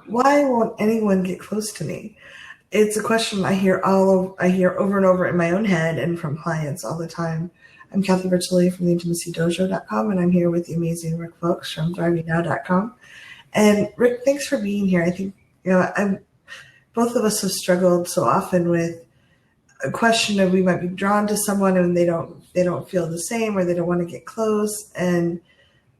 why won't anyone get close to me? It's a question I hear over and over in my own head and from clients all the time. I'm Kathy Bertolli from the intimacydojo.com, and I'm here with the amazing Rick Folks from thrivingnow.com. And Rick, thanks for being here. I think both of us have struggled so often with a question of we might be drawn to someone and they don't feel the same, or they don't want to get close. And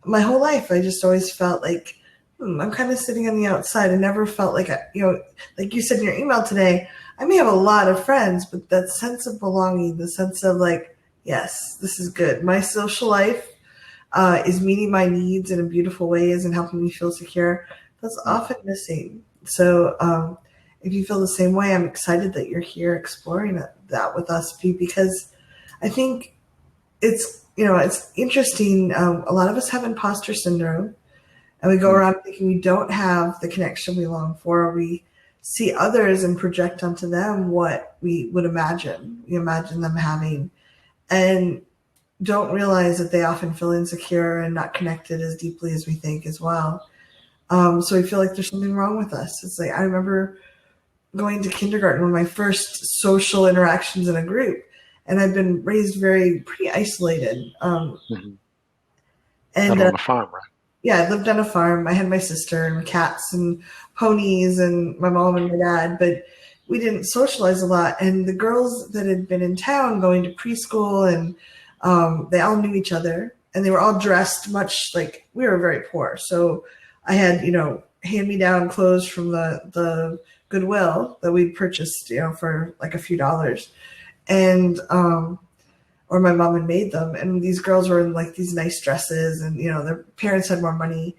my whole life, I just always felt like I'm kind of sitting on the outside. I never felt like, like you said in your email today, I may have a lot of friends, but that sense of belonging, the sense of like, yes, this is good. My social life is meeting my needs in a beautiful ways and helping me feel secure. That's often missing. So if you feel the same way, I'm excited that you're here exploring that with us, because I think it's interesting. A lot of us have imposter syndrome, and we go around thinking we don't have the connection we long for. Or we see others and project onto them what we would imagine. We imagine them having, and don't realize that they often feel insecure and not connected as deeply as we think as well. So we feel like there's something wrong with us. It's like I remember going to kindergarten, one of my first social interactions in a group, and I've been raised pretty isolated. Mm-hmm. And Out on a farm, right? yeah, I lived on a farm. I had my sister and cats and ponies and my mom and my dad, but we didn't socialize a lot. And the girls that had been in town going to preschool, and they all knew each other, and they were all dressed much like we were very poor. So I had, hand-me-down clothes from the Goodwill that we'd purchased, for like a few dollars. And or my mom had made them, and these girls were in like these nice dresses, and their parents had more money,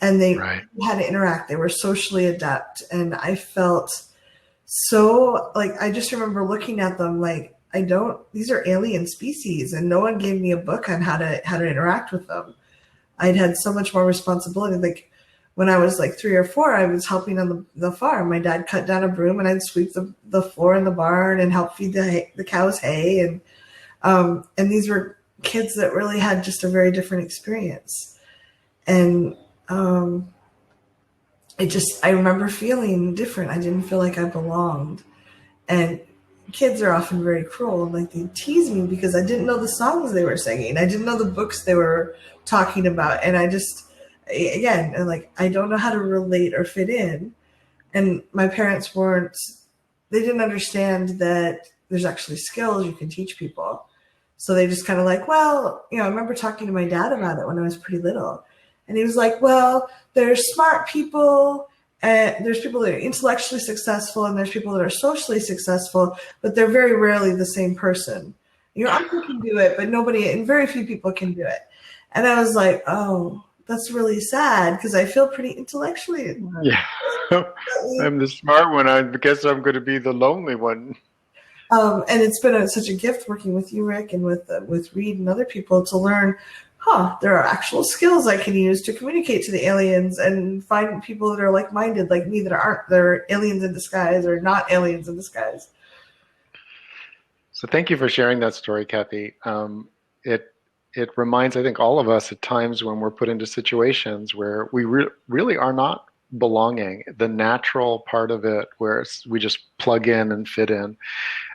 and they Right. had to interact. They were socially adept, and I felt so like I just remember looking at them like these are alien species, and no one gave me a book on how to interact with them. I'd had so much more responsibility. Like when I was like 3 or 4, I was helping on the farm. My dad cut down a broom, and I'd sweep the floor in the barn and help feed the cows hay. And these were kids that really had just a very different experience. And I remember feeling different. I didn't feel like I belonged. And kids are often very cruel, and like they tease me because I didn't know the songs they were singing. I didn't know the books they were talking about. And I just, again, like I don't know how to relate or fit in. And my parents they didn't understand that there's actually skills you can teach people. So they just kind of like, well, I remember talking to my dad about it when I was pretty little. And he was like, well, there's smart people, and there's people that are intellectually successful, and there's people that are socially successful, but they're very rarely the same person. Uncle can do it, but very few people can do it. And I was like, oh, that's really sad, because I feel pretty intellectually. Yeah. I'm the smart one. I guess I'm going to be the lonely one. And it's been such a gift working with you, Rick, and with Reed and other people to learn, there are actual skills I can use to communicate to the aliens and find people that are like-minded like me, they're aliens in disguise or not aliens in disguise. So thank you for sharing that story, Kathy. It reminds, I think, all of us at times when we're put into situations where we really are not belonging, the natural part of it where we just plug in and fit in.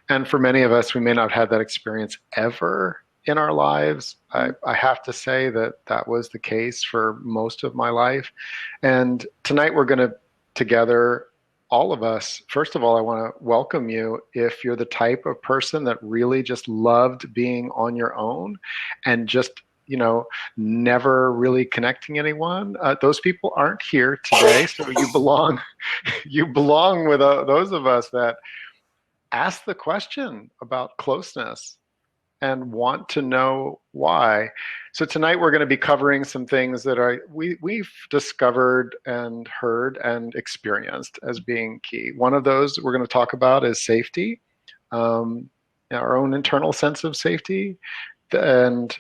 And for many of us, we may not have that experience ever in our lives. I have to say that was the case for most of my life. And tonight we're going to, together, all of us, first of all, I want to welcome you if you're the type of person that really just loved being on your own and just, never really connecting anyone. Those people aren't here today, so you belong. You belong with those of us that ask the question about closeness and want to know why. So tonight we're going to be covering some things that we've discovered and heard and experienced as being key. One of those we're going to talk about is safety, our own internal sense of safety, and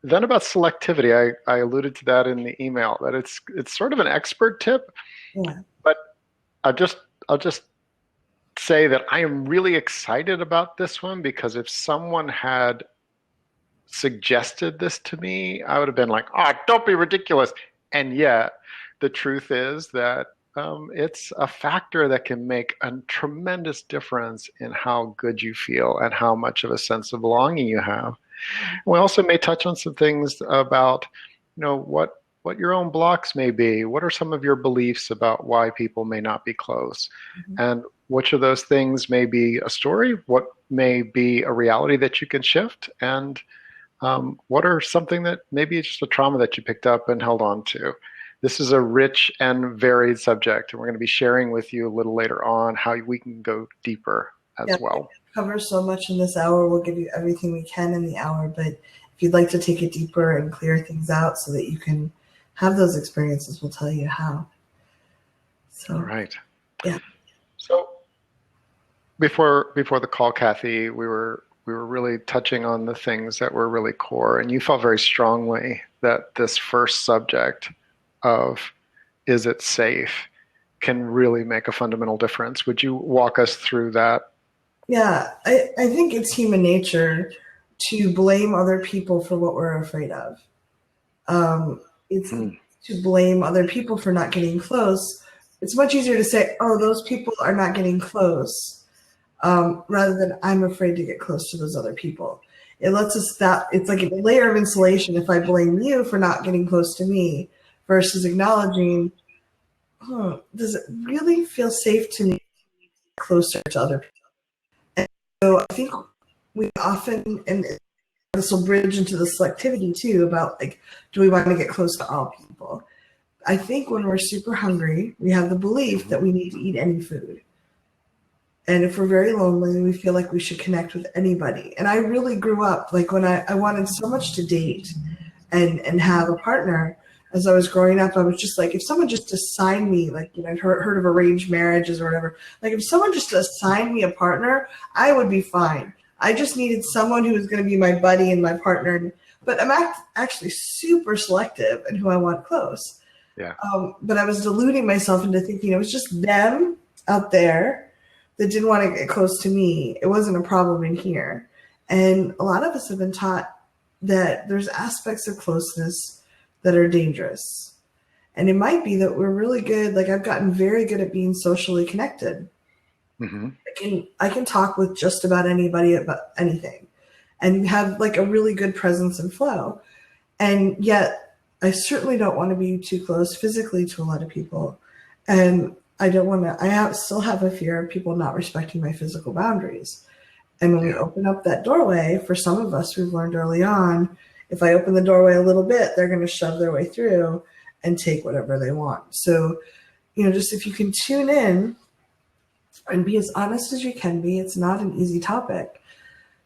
then about selectivity. I alluded to that in the email, that it's sort of an expert tip, Yeah. but I'll just say that I am really excited about this one, because if someone had suggested this to me, I would have been like, oh, don't be ridiculous. And yet the truth is that it's a factor that can make a tremendous difference in how good you feel and how much of a sense of belonging you have. We also may touch on some things about, what your own blocks may be. What are some of your beliefs about why people may not be close? Mhm. And which of those things may be a story? What may be a reality that you can shift? And what are something that maybe it's just a trauma that you picked up and held on to? This is a rich and varied subject, and we're going to be sharing with you a little later on how we can go deeper Yeah, as we well. cover so much in this hour. We'll give you everything we can in the hour, but if you'd like to take it deeper and clear things out so that you can have those experiences, we'll tell you how. All So, right. yeah. So before the call, Kathy, we were really touching on the things that were really core, and you felt very strongly that this first subject of is it safe can really make a fundamental difference. Would you walk us through that? Yeah, I think it's human nature to blame other people for what we're afraid of. It's Mm, to blame other people for not getting close. It's much easier to say, oh, those people are not getting close, rather than I'm afraid to get close to those other people. It lets us that it's like a layer of insulation if I blame you for not getting close to me versus acknowledging, does it really feel safe to me closer to other people? And so I think we often, and this will bridge into the selectivity too about like, do we want to get close to all people? I think when we're super hungry, we have the belief mhm. that we need to eat any food. And if we're very lonely, we feel like we should connect with anybody. And I really grew up like when I wanted so much to date and have a partner. As I was growing up, I was just like, if someone just assigned me, like, I'd heard of arranged marriages or whatever, like if someone just assigned me a partner, I would be fine. I just needed someone who was going to be my buddy and my partner. But I'm actually super selective in who I want close. Yeah. But I was deluding myself into thinking it was just them out there that didn't want to get close to me. It wasn't a problem in here. And a lot of us have been taught that there's aspects of closeness that are dangerous. And it might be that we're really good. Like I've gotten very good at being socially connected. Hmm. I can talk with just about anybody about anything and have like a really good presence and flow. And yet I certainly don't want to be too close physically to a lot of people. And I don't want to, still have a fear of people not respecting my physical boundaries. And when we Yeah. open up that doorway, for some of us, we've learned early on, if I open the doorway a little bit, they're going to shove their way through and take whatever they want. So, just if you can tune in and be as honest as you can be, it's not an easy topic.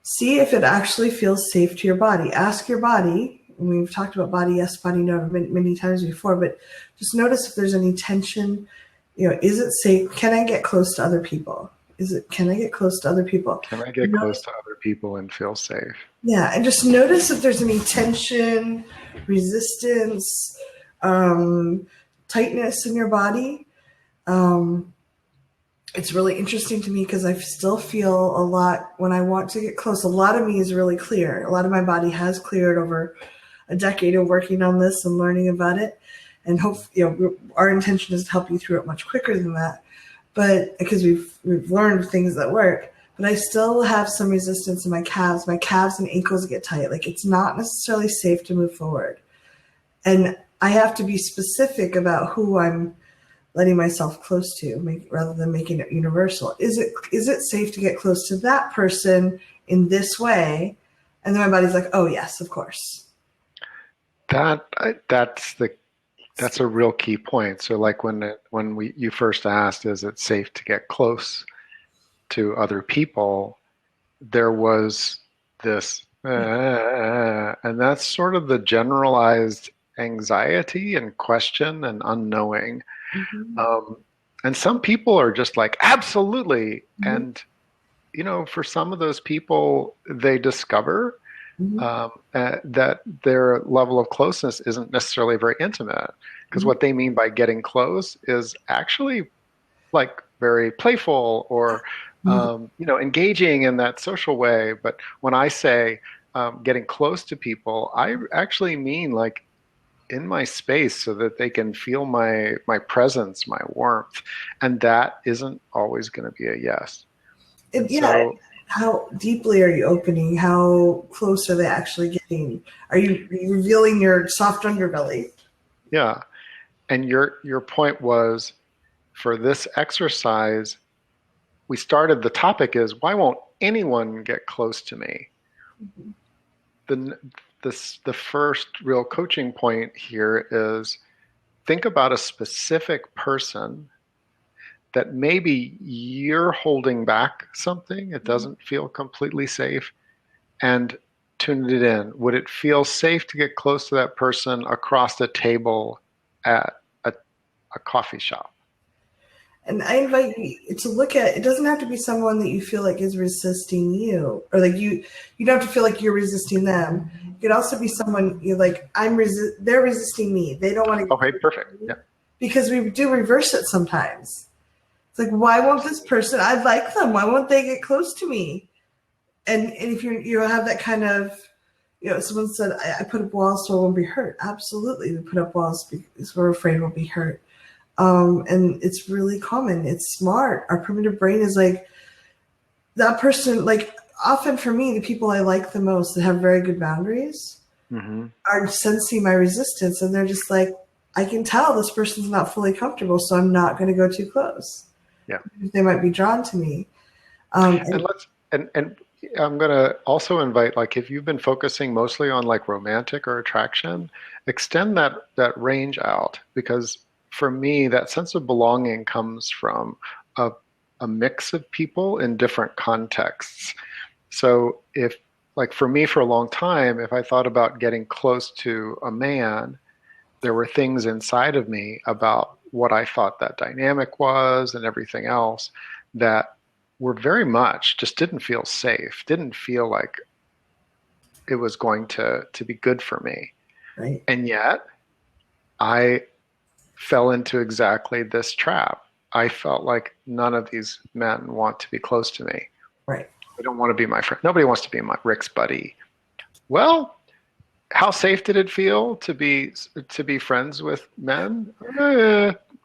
See if it actually feels safe to your body. Ask your body. We've talked about body yes, body no many times before, but just notice if there's any tension. Is it safe? Can I get close to other people? Can I get close to other people? Can I get Notice, close to other people and feel safe? yeah, and just notice if there's any tension, resistance, tightness in your body. Um, it's really interesting to me because I still feel a lot when I want to get close. A lot of me is really clear. A lot of my body has cleared over a decade of working on this and learning about it. And hope our intention is to help you through it much quicker than that. But because we've learned things that work, but I still have some resistance in my calves. My calves and ankles get tight. Like it's not necessarily safe to move forward. And I have to be specific about who I'm letting myself close to, rather than making it universal. Is it safe to get close to that person in this way? And then my body's like, oh yes, of course. That's a real key point. So like when you first asked, is it safe to get close to other people? There was this, and that's sort of the generalized anxiety and question and unknowing. Mm-hmm. Um, and some people are just like, absolutely. Mm-hmm. And, for some of those people, they discover Mm-hmm. that their level of closeness isn't necessarily very intimate. Because Mm-hmm. what they mean by getting close is actually like very playful or, engaging in that social way. But when I say getting close to people, I actually mean like in my space so that they can feel my presence, my warmth, and that isn't always going to be a yes. And Yeah. so, How deeply are you opening? How close are they actually getting? Are you revealing your soft underbelly? yeah. And your point was for this exercise, we started the topic is why won't anyone get close to me? The the first real coaching point here is think about a specific person that maybe you're holding back something, it doesn't feel completely safe, and tune it in. Would it feel safe to get close to that person across the table at a coffee shop? And I invite you to look at, it doesn't have to be someone that you feel like is resisting you, or like you don't have to feel like you're resisting them. It could also be someone you're like, they're resisting me. They don't want to. Okay, perfect. Yeah. Because we do reverse it sometimes. It's like, why won't this person, I like them. Why won't they get close to me? And if you have that kind of, someone said, I put up walls so I won't be hurt. Absolutely. We put up walls because we're afraid we'll be hurt. And it's really common. It's smart. Our primitive brain is like, that person, like often for me, the people I like the most that have very good boundaries are sensing my resistance. And they're just like, I can tell this person's not fully comfortable, so I'm not going to go too close. Yeah. They might be drawn to me. And I'm going to also invite, like, if you've been focusing mostly on like romantic or attraction, extend that range out, because for me, that sense of belonging comes from a mix of people in different contexts. So if, like for me, for a long time, if I thought about getting close to a man, there were things inside of me about what I thought that dynamic was and everything else that were very much just didn't feel safe, didn't feel like it was going to be good for me. Right. And yet I fell into exactly this trap. I felt like none of these men want to be close to me. Right. They don't want to be my friend. Nobody wants to be Rick's buddy. Well, how safe did it feel to be friends with men?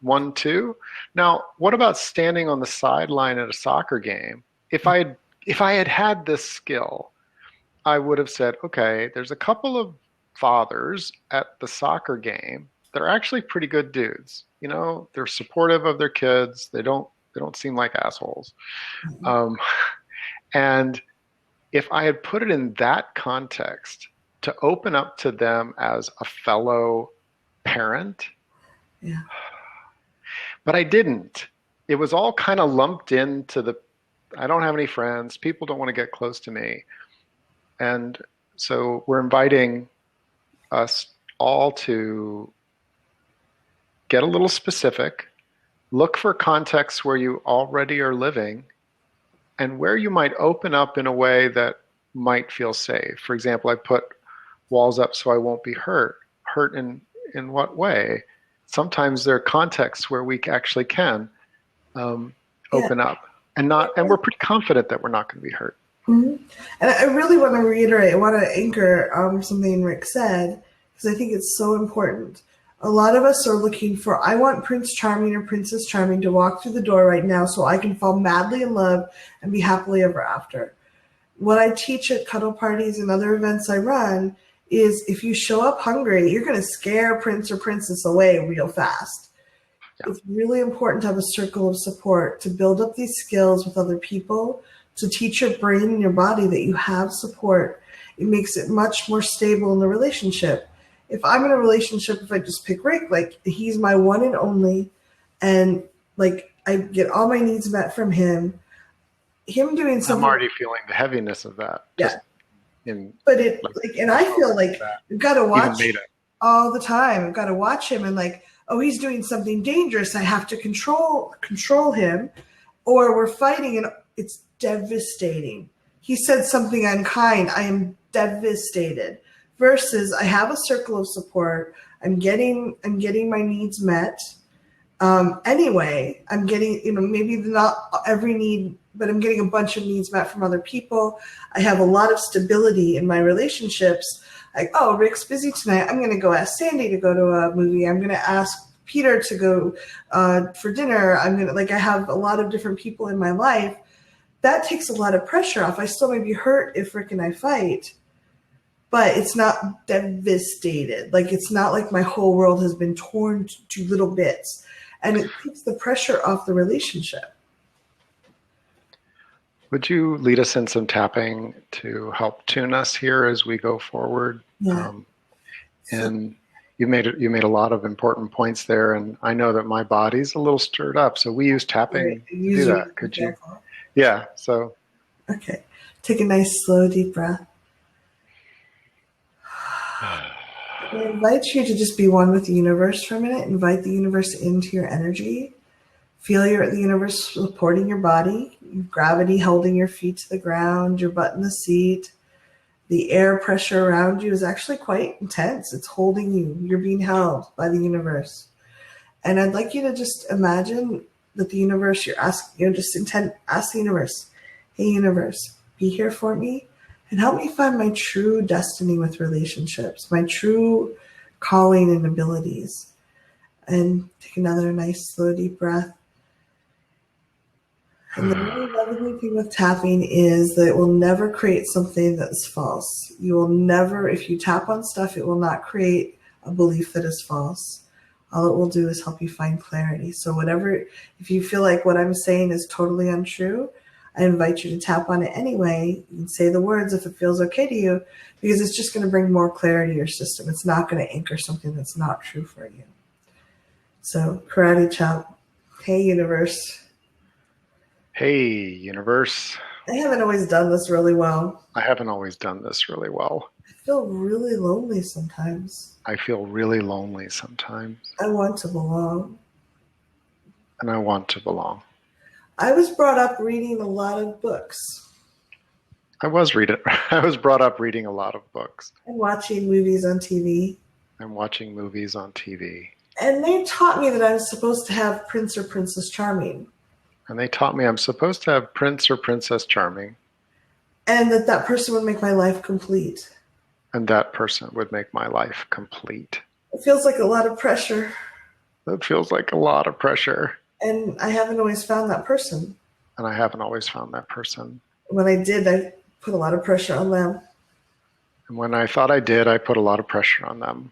1, 2. Now, what about standing on the sideline at a soccer game? If I had this skill, I would have said, okay, there's a couple of fathers at the soccer game that are actually pretty good dudes. You know, they're supportive of their kids. They don't seem like assholes. And if I had put it in that context, to open up to them as a fellow parent. Yeah. But I didn't. It was all kind of lumped into I don't have any friends. People don't want to get close to me. And so we're inviting us all to get a little specific, look for contexts where you already are living and where you might open up in a way that might feel safe. For example, I put walls up so I won't be hurt. Hurt in what way? Sometimes there are contexts where we actually can open up and we're pretty confident that we're not going to be hurt. Mm-hmm. And I really want to reiterate, I want to anchor something Rick said, because I think it's so important. A lot of us are looking for, I want Prince Charming or Princess Charming to walk through the door right now so I can fall madly in love and be happily ever after. What I teach at cuddle parties and other events I run is if you show up hungry, you're going to scare Prince or Princess away real fast. Yeah. It's really important to have a circle of support, to build up these skills with other people, to teach your brain and your body that you have support. It makes it much more stable in the relationship. If I'm in a relationship, if I just pick Rick, like he's my one and only, and like I get all my needs met from him doing something. I'm already feeling the heaviness of that. Yeah. And I feel like I've got to watch all the time. I've got to watch him and like, oh, he's doing something dangerous. I have to control him, or we're fighting and it's devastating. He said something unkind. I am devastated. Versus I have a circle of support. I'm getting my needs met. Anyway, I'm getting, maybe not every need, but I'm getting a bunch of needs met from other people. I have a lot of stability in my relationships. Like, oh, Rick's busy tonight. I'm going to go ask Sandy to go to a movie. I'm going to ask Peter to go for dinner. I'm going to, like, I have a lot of different people in my life. That takes a lot of pressure off. I still may be hurt if Rick and I fight, but it's not devastated. Like, it's not like my whole world has been torn to little bits. And it takes the pressure off the relationship. Would you lead us in some tapping to help tune us here as we go forward? Yeah. And you made a lot of important points there, and I know that my body's a little stirred up. So we use tapping to do that. Could you? Yeah. So. Okay. Take a nice, slow, deep breath. I invite you to just be one with the universe for a minute. Invite the universe into your energy. Feel the universe supporting your body, gravity holding your feet to the ground, your butt in the seat. The air pressure around you is actually quite intense. It's holding you. You're being held by the universe. And I'd like you to just imagine that the universe, ask the universe, hey, universe, be here for me and help me find my true destiny with relationships, my true calling and abilities. And take another nice, slow, deep breath. And the really lovely thing with tapping is that it will never create something that's false. You will never, if you tap on stuff, it will not create a belief that is false. All it will do is help you find clarity. So if you feel like what I'm saying is totally untrue, I invite you to tap on it anyway. You can say the words if it feels okay to you, because it's just going to bring more clarity to your system. It's not going to anchor something that's not true for you. So karate chop. Hey, universe. Hey, universe. I haven't always done this really well. I haven't always done this really well. I feel really lonely sometimes. I feel really lonely sometimes. I want to belong. And I want to belong. I was brought up reading a lot of books. I was brought up reading a lot of books. And watching movies on TV. And watching movies on TV. And they taught me that I'm supposed to have Prince or Princess Charming. And they taught me I'm supposed to have Prince or Princess Charming. And that person would make my life complete. And that person would make my life complete. It feels like a lot of pressure. That feels like a lot of pressure. And I haven't always found that person. And I haven't always found that person. When I did, I put a lot of pressure on them. And when I thought I did, I put a lot of pressure on them.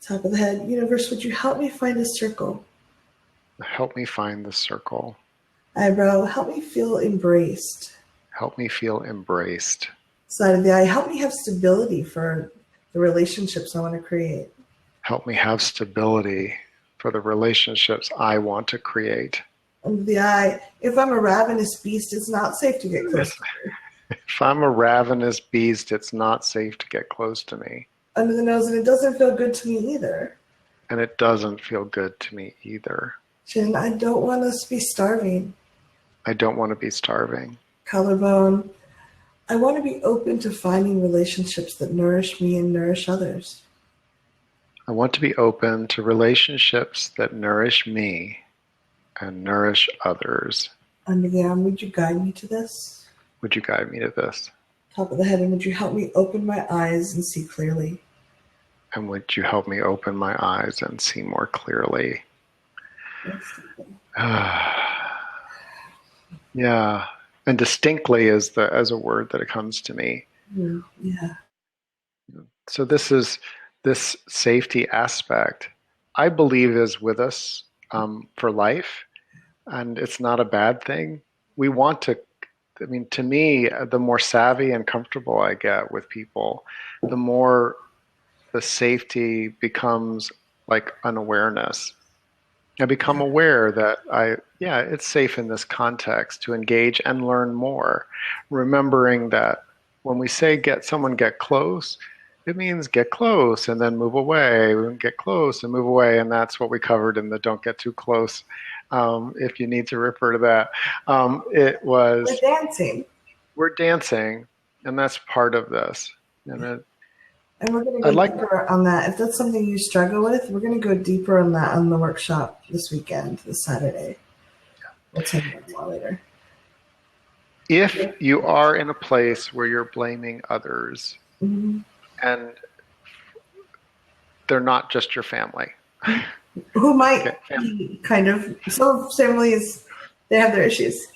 Top of the head, universe, would you help me find a circle? Help me find the circle. Eyebrow, help me feel embraced. Help me feel embraced. Side of the eye, help me have stability for the relationships I want to create. Help me have stability for the relationships I want to create. Under the eye, if I'm a ravenous beast, it's not safe to get close to me. If I'm a ravenous beast, it's not safe to get close to me. Under the nose, and it doesn't feel good to me either. And it doesn't feel good to me either. Chin, I don't want us to be starving. I don't want to be starving. Collarbone, I want to be open to finding relationships that nourish me and nourish others. I want to be open to relationships that nourish me and nourish others. Under the arm, would you guide me to this? Would you guide me to this? Top of the head, and would you help me open my eyes and see clearly? And would you help me open my eyes and see more clearly? Yeah, and distinctly is as a word that it comes to me. Yeah. So this safety aspect, I believe, is with us for life, and it's not a bad thing. We want to. I mean, to me, the more savvy and comfortable I get with people, the more the safety becomes like an awareness. I become aware that it's safe in this context to engage and learn more. Remembering that when we say get close, it means get close and then move away. Get close and move away, and that's what we covered in the don't get too close. If you need to refer to that, it was We're dancing, and that's part of this. And we're going to go deeper on that. If that's something you struggle with, we're going to go deeper on that on the workshop this weekend, this Saturday. We'll tell you more later. If you are in a place where you're blaming others, and they're not just your family. Who Okay. might be kind of, some families, they have their issues.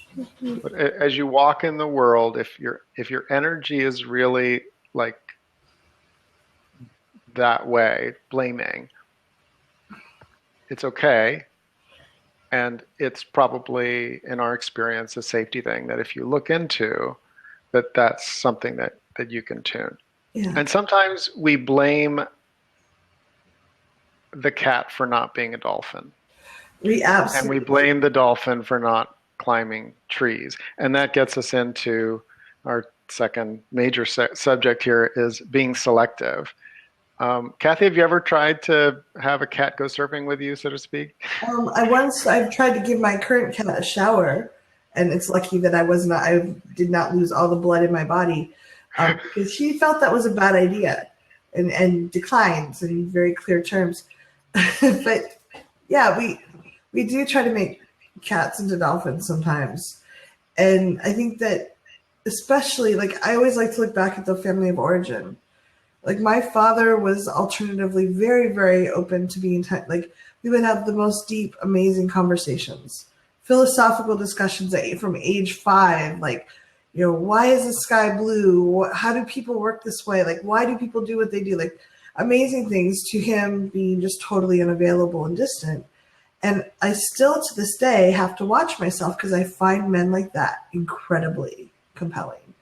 But as you walk in the world, if your energy is really like that way, blaming, it's okay. And it's probably, in our experience, a safety thing that if you look into, that's something that you can tune. Yeah, And sometimes we blame the cat for not being a dolphin. we And we absolutely. blame the dolphin for not climbing trees. And that gets us into our second major subject here is being selective. Kathy, have you ever tried to have a cat go surfing with you, so to speak? I've tried to give my current cat a shower, and it's lucky that I did not lose all the blood in my body, because she felt that was a bad idea, and declines in very clear terms. But yeah, we do try to make cats into dolphins sometimes, and I think that especially like I always like to look back at the family of origin. Like my father was alternatively very, very open to being like we would have the most deep, amazing conversations, philosophical discussions from age 5. Like, why is the sky blue? How do people work this way? Like, why do people do what they do? Like, amazing things to him being just totally unavailable and distant. And I still to this day have to watch myself because I find men like that incredibly compelling.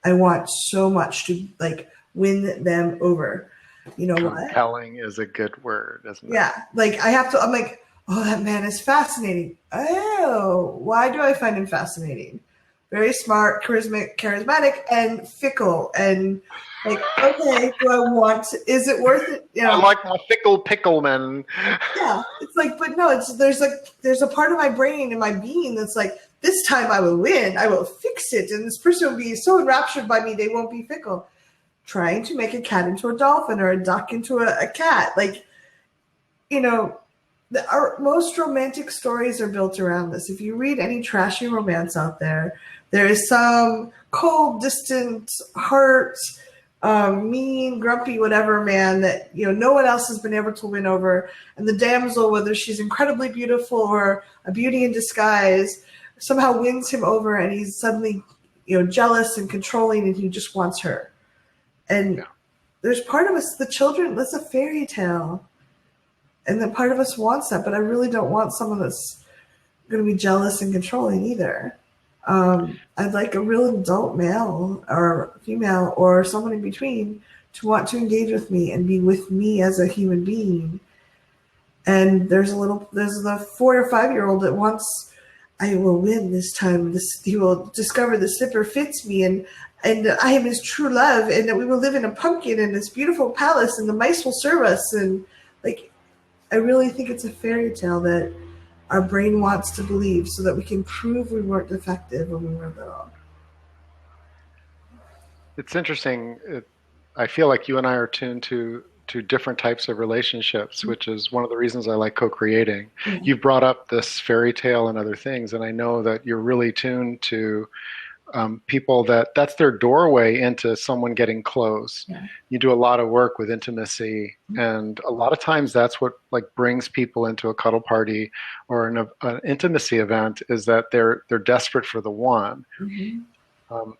I want so much to like win them over. You know what? Compelling is a good word, isn't it? Yeah. Like I'm like, oh, that man is fascinating. Oh, why do I find him fascinating? Very smart, charismatic, and fickle. And like, okay, is it worth it? I like my fickle pickleman. Yeah. It's like, but no, there's a part of my brain and my being that's like, this time I will win. I will fix it. And this person will be so enraptured by me, they won't be fickle. Trying to make a cat into a dolphin or a duck into a cat. Like, our most romantic stories are built around this. If you read any trashy romance out there, there is some cold, distant, hurt, mean, grumpy, whatever man that no one else has been able to win over. And the damsel, whether she's incredibly beautiful or a beauty in disguise, somehow wins him over, and he's suddenly jealous and controlling, and he just wants her. And there's part of us, the children, that's a fairy tale. And then part of us wants that, but I really don't want someone that's going to be jealous and controlling either. I'd like a real adult male or female or someone in between to want to engage with me and be with me as a human being. And there's the 4 or 5-year-old that wants, I will win this time. He will discover the slipper fits me, and I am his true love, and that we will live in a pumpkin in this beautiful palace, and the mice will serve us. And like, I really think it's a fairy tale that our brain wants to believe so that we can prove we weren't defective when we were little. It's interesting. I feel like you and I are tuned to different types of relationships, which is one of the reasons I like co-creating. Yeah. You've brought up this fairy tale and other things, and I know that you're really tuned to people that's their doorway into someone getting close. Yeah. You do a lot of work with intimacy, and a lot of times that's what like brings people into a cuddle party or an intimacy event, is that they're desperate for the one. Mm-hmm.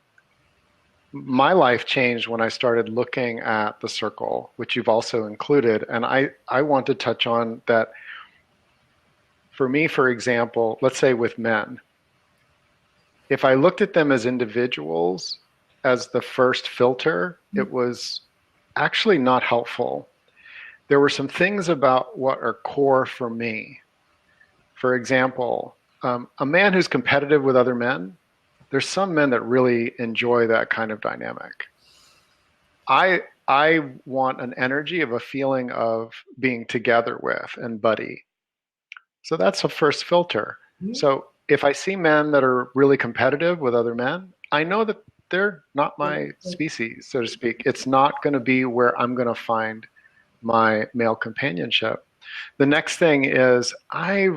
My life changed when I started looking at the circle, which you've also included, and I want to touch on that. For me, for example, let's say with men, if I looked at them as individuals as the first filter, it was actually not helpful. There were some things about what are core for me. For example, a man who's competitive with other men, there's some men that really enjoy that kind of dynamic. I want an energy of a feeling of being together with and buddy. So that's a first filter. Mm-hmm. So if I see men that are really competitive with other men, I know that they're not my species, so to speak. It's not going to be where I'm going to find my male companionship. The next thing is I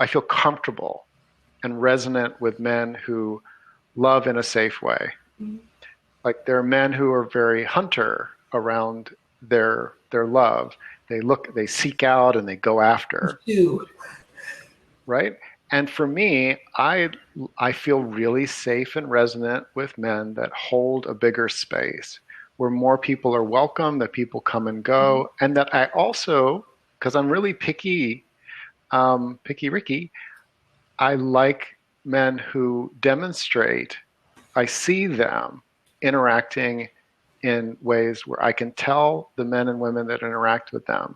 feel comfortable and resonant with men who love in a safe way. Mm-hmm. Like there are men who are very hunter, around their love. They seek out and they go after, Two. right? And for me, I feel really safe and resonant with men that hold a bigger space, where more people are welcome, that people come and go, and that I also, because I'm really picky, picky Ricky, I like men who demonstrate. I see them interacting in ways where I can tell the men and women that interact with them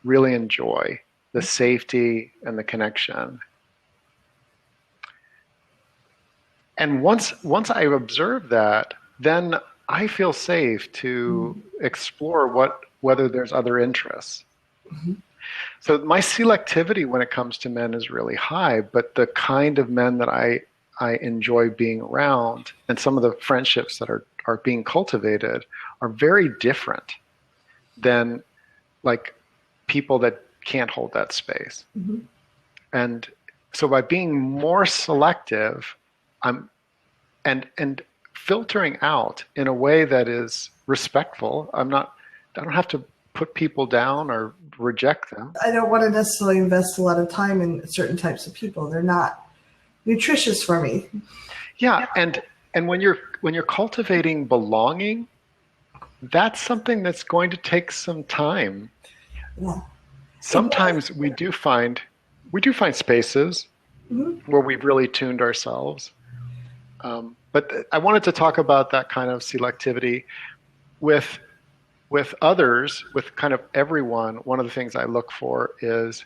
really enjoy the safety and the connection. And once I observe that, then I feel safe to explore whether there's other interests. Mm-hmm. So my selectivity when it comes to men is really high, but the kind of men that I enjoy being around and some of the friendships that are being cultivated are very different than like people that can't hold that space. Mm-hmm. And so by being more selective, I'm and filtering out in a way that is respectful. I don't have to put people down or reject them. I don't want to necessarily invest a lot of time in certain types of people. They're not nutritious for me. Yeah, and when you're cultivating belonging, that's something that's going to take some time. Yeah. Sometimes we do find spaces where we've really tuned ourselves. But I wanted to talk about that kind of selectivity with others, with kind of everyone. One of the things I look for is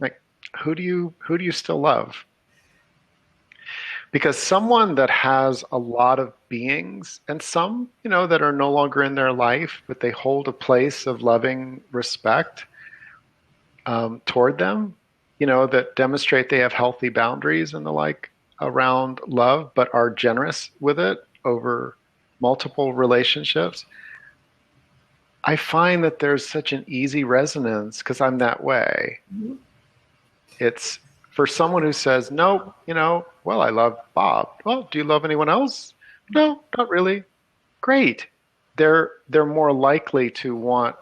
like, who do you still love? Because someone that has a lot of beings, and some, that are no longer in their life, but they hold a place of loving respect toward them, that demonstrate they have healthy boundaries and the like around love, but are generous with it over multiple relationships. I find that there's such an easy resonance because I'm that way. Mm-hmm. It's for someone who says, no, well, I love Bob. Well, do you love anyone else? No, not really. Great. They're more likely to want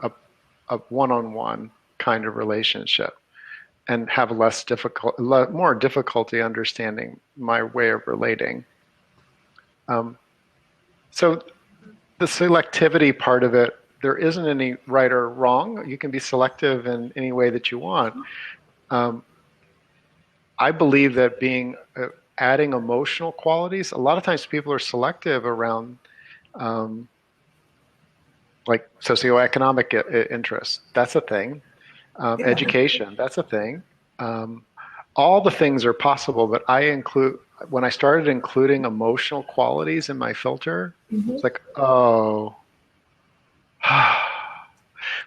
a one-on-one kind of relationship and have more difficulty understanding my way of relating. So the selectivity part of it, there isn't any right or wrong. You can be selective in any way that you want. I believe that adding emotional qualities, a lot of times people are selective around like socioeconomic interests. That's a thing. Education, that's a thing. All the things are possible, but when I started including emotional qualities in my filter, it's like, oh,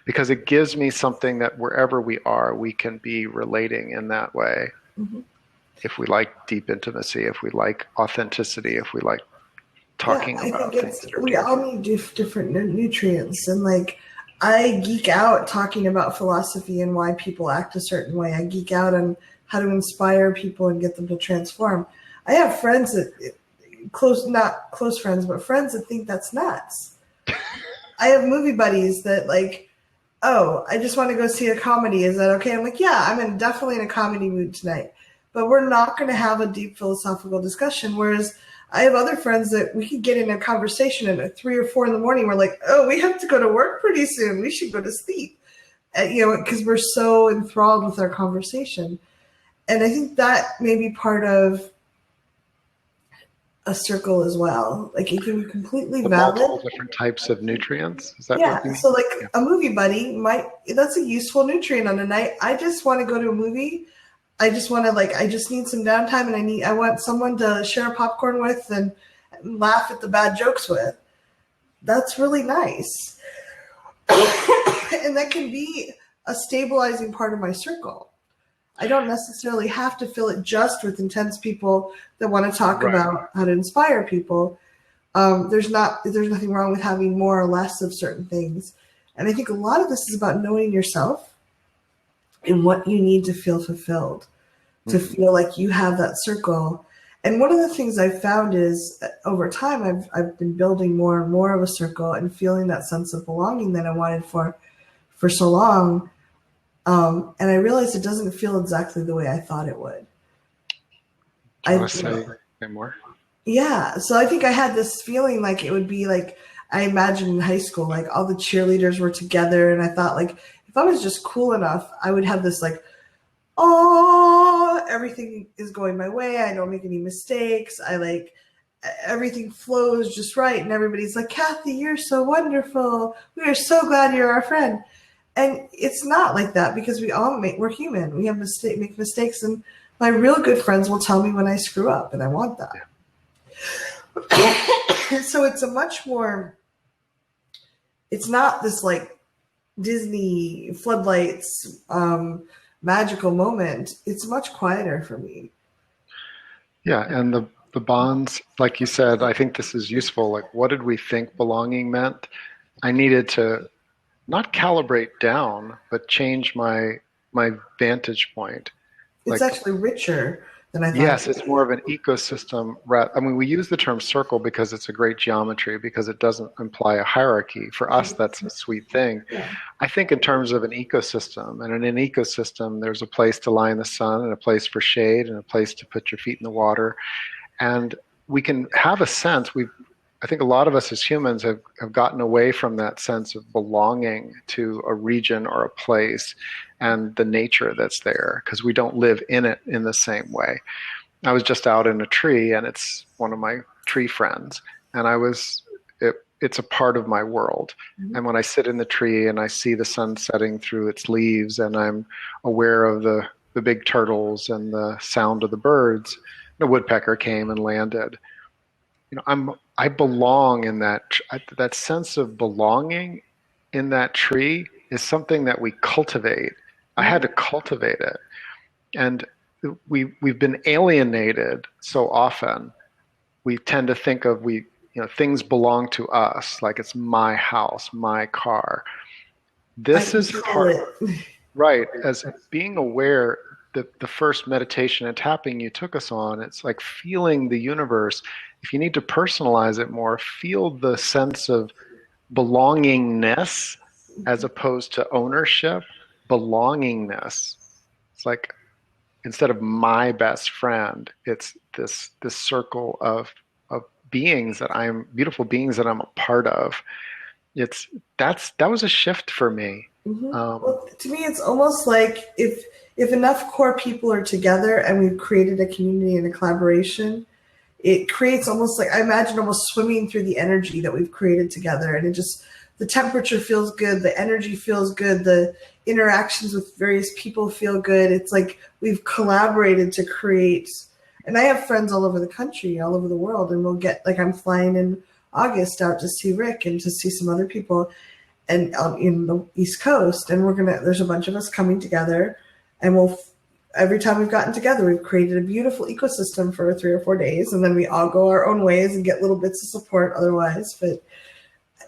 because it gives me something that wherever we are, we can be relating in that way. Mm-hmm. If we like deep intimacy, if we like authenticity, if we like talking about things. We all need different nutrients. And like, I geek out talking about philosophy and why people act a certain way. I geek out on how to inspire people and get them to transform. I have friends not close friends, but friends that think that's nuts. I have movie buddies that like, oh, I just want to go see a comedy. Is that okay? I'm like, yeah, I'm definitely in a comedy mood tonight. But we're not going to have a deep philosophical discussion. Whereas I have other friends that we could get in a conversation and at 3 or 4 in the morning, we're like, oh, we have to go to work pretty soon. We should go to sleep, because we're so enthralled with our conversation. And I think that may be part of a circle as well. Like it can be completely valid. Multiple different types of nutrients. Is that what you mean? So like a movie buddy that's a useful nutrient on a night. I just want to go to a movie. I just want to I just need some downtime and I want someone to share popcorn with and laugh at the bad jokes with. That's really nice. And that can be a stabilizing part of my circle. I don't necessarily have to fill it just with intense people that want to talk about how to inspire people. There's nothing wrong with having more or less of certain things. And I think a lot of this is about knowing yourself and what you need to feel fulfilled, to feel like you have that circle. And one of the things I've found is over time, I've been building more and more of a circle and feeling that sense of belonging that I wanted for so long. And I realized it doesn't feel exactly the way I thought it would. Do you want to say more? Yeah. So I think I had this feeling like it would be like I imagined in high school, like all the cheerleaders were together. And I thought, like, if I was just cool enough, I would have this, like, oh, everything is going my way. I don't make any mistakes. I like everything flows just right. And everybody's like, Kathy, you're so wonderful. We are so glad you're our friend. And it's not like that because we're human. We have make mistakes. And my real good friends will tell me when I screw up, and I want that. So it's a much more, it's not this like Disney floodlights, magical moment. It's much quieter for me. Yeah, and the bonds, like you said, I think this is useful. Like, what did we think belonging meant? I needed to not calibrate down, but change my vantage point. It's Like, actually richer than I thought. yes, it's more of an ecosystem. I mean, we use the term circle because it's a great geometry, because it doesn't imply a hierarchy. For us, that's a sweet thing. Yeah. I think in terms of an ecosystem, and in an ecosystem, there's a place to lie in the sun, and a place for shade, and a place to put your feet in the water. And we can have a sense, I think a lot of us as humans have gotten away from that sense of belonging to a region or a place and the nature that's there, because we don't live in it in the same way. I was just out in a tree, and it's one of my tree friends, and it's a part of my world. Mm-hmm. And when I sit in the tree and I see the sun setting through its leaves, and I'm aware of the big turtles and the sound of the birds, the woodpecker came and landed. I belong in that sense of belonging in that tree is something that we cultivate. I had to cultivate it. And we've been alienated so often. We tend to think of things belong to us, like it's my house, my car. This is part, right, as being aware that the first meditation and tapping you took us on, it's like feeling the universe. If you need to personalize it more, feel the sense of belongingness as opposed to ownership. Belongingness. It's like, instead of my best friend, it's this circle of beings beautiful beings that I'm a part of. That was a shift for me. Mm-hmm. Well, to me, it's almost like if enough core people are together and we've created a community and a collaboration, it creates almost like, I imagine almost swimming through the energy that we've created together. And the temperature feels good, the energy feels good, the interactions with various people feel good. It's like we've collaborated to create, and I have friends all over the country, all over the world, and I'm flying in August out to see Rick and to see some other people and in the East Coast. And there's a bunch of us coming together, and every time we've gotten together, we've created a beautiful ecosystem for 3 or 4 days, and then we all go our own ways and get little bits of support otherwise. But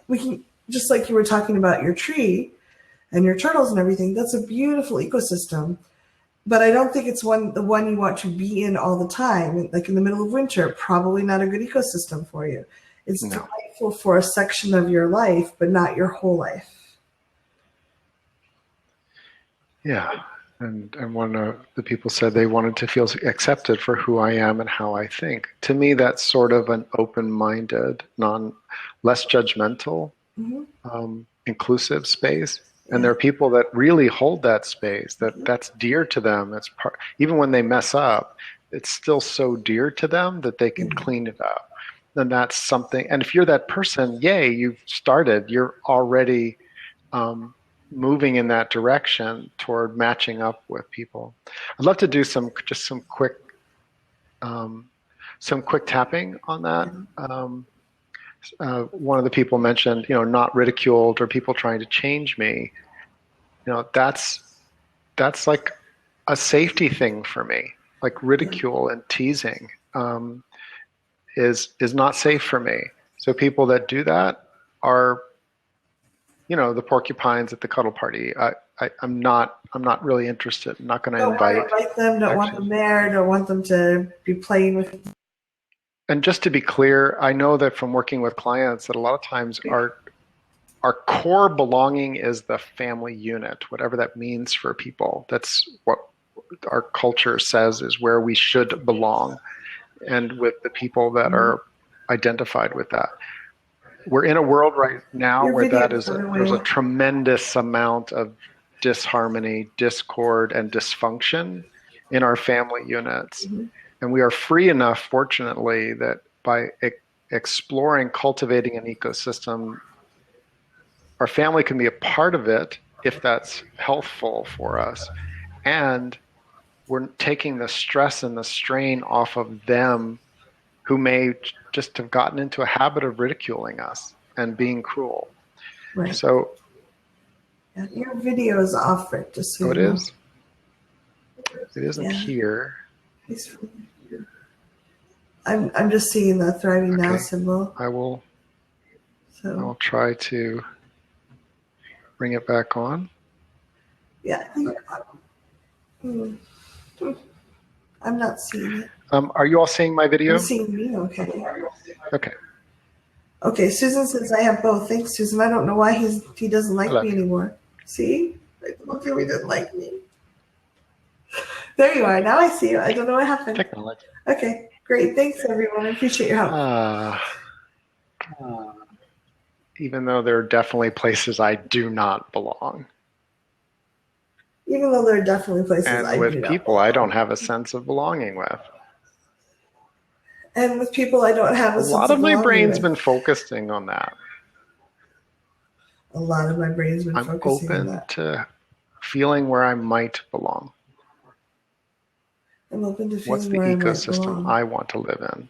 we can, just like you were talking about your tree and your turtles and everything, that's a beautiful ecosystem. But I don't think it's the one you want to be in all the time. Like in the middle of winter, probably not a good ecosystem for you. It's delightful for a section of your life, but not your whole life. Yeah. And one of the people said they wanted to feel accepted for who I am and how I think. To me, that's sort of an open-minded, less judgmental, inclusive space. And there are people that really hold that space, that's dear to them. It's even when they mess up, it's still so dear to them that they can clean it up. And that's something. And if you're that person, yay, you've started. You're already moving in that direction toward matching up with people. I'd love to do some quick tapping on that. One of the people mentioned, not ridiculed or people trying to change me. That's like a safety thing for me. Like ridicule and teasing is not safe for me. So people that do that are, the porcupines at the cuddle party. I'm not really interested. I'm not going to invite them. Don't want them there. Don't want them to be playing with And just to be clear, I know that from working with clients that a lot of times our core belonging is the family unit, whatever that means for people. That's what our culture says is where we should belong, and with the people that are identified with that. We're in a world right now Your where video there's a away. tremendous amount of disharmony, discord, and dysfunction in our family units. And we are free enough, fortunately, that by exploring, cultivating an ecosystem, our family can be a part of it if that's healthful for us. And we're taking the stress and the strain off of them who may just have gotten into a habit of ridiculing us and being cruel. Right. So Yeah, your video is off, Rick, just so it you know. is. It isn't here. I'm just seeing the Thriving Now symbol. I will So try to bring it back on. yeah, I think I'm not seeing it. Are you all seeing my video? I'm seeing me, okay. Okay. Okay, Susan says I have both. Thanks, Susan. I don't know why he doesn't like me anymore. See? Look at me, doesn't like me. There you are. Now I see you. I don't know what happened. Technology. Okay, great. Thanks, everyone. I appreciate your help. Even though there are definitely places I do not belong. Even though there are definitely places and with people I don't have a sense of belonging with. And with people I don't have a sense of belonging with. A lot of my brain's been focusing on that. A lot of my brain's been focusing on that. I'm open to feeling where I might belong. I'm open to feeling What's the where ecosystem I want to live in?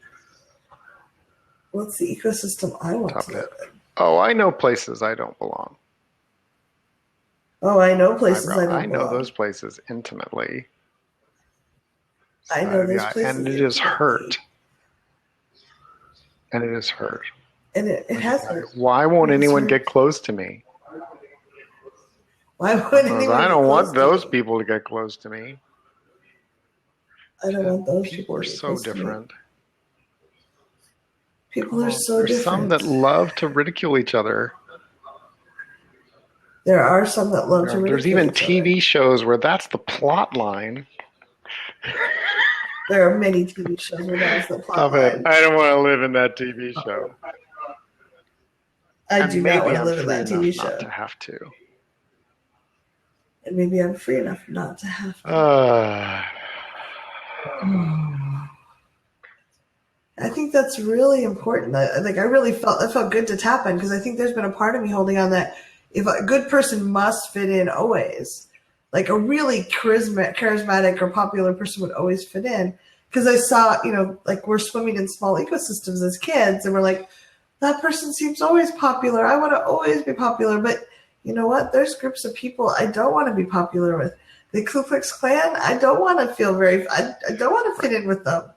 What's the ecosystem I want to live in? Oh, I know places I don't belong. Oh, I know places I don't belong. I know those places intimately. I know those places. And it is hurt. And it is hurt. And it has hurt. Why won't anyone get close to me? Why would anyone? I don't want those people to get close to me. I don't want those people are so different. People are so There's different. some that love to ridicule each other. There are some that love to ridicule There's even each TV other. shows where that's the plot line. There are many TV shows where that's the plot line. I don't want to live in that TV show. I do not want to live in that TV show. Not to have to. And maybe I'm free enough not to have to. I think that's really important. I really felt good to tap in, because I think there's been a part of me holding on that if a good person must fit in always, like a really charismatic or popular person would always fit in. Because I saw, like we're swimming in small ecosystems as kids, and we're like, that person seems always popular. I want to always be popular. But you know what? There's groups of people I don't want to be popular with. The Ku Klux Klan, I don't want to feel I don't want to fit in with them.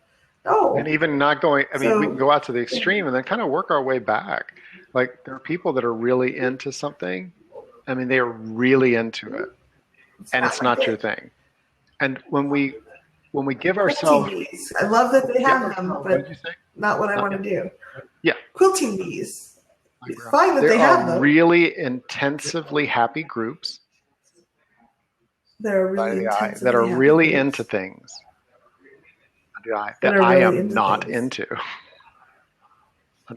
No. And even not going, we can go out to the extreme and then kind of work our way back. Like, there are people that are really into something. They are really into it. And it's not your thing. And when we give ourselves... I love that they have them, but you say? Not what I want to do. Yeah. Quilting bees. It's fine that they have them. There are really intensively happy groups. That are really into things that I am not into.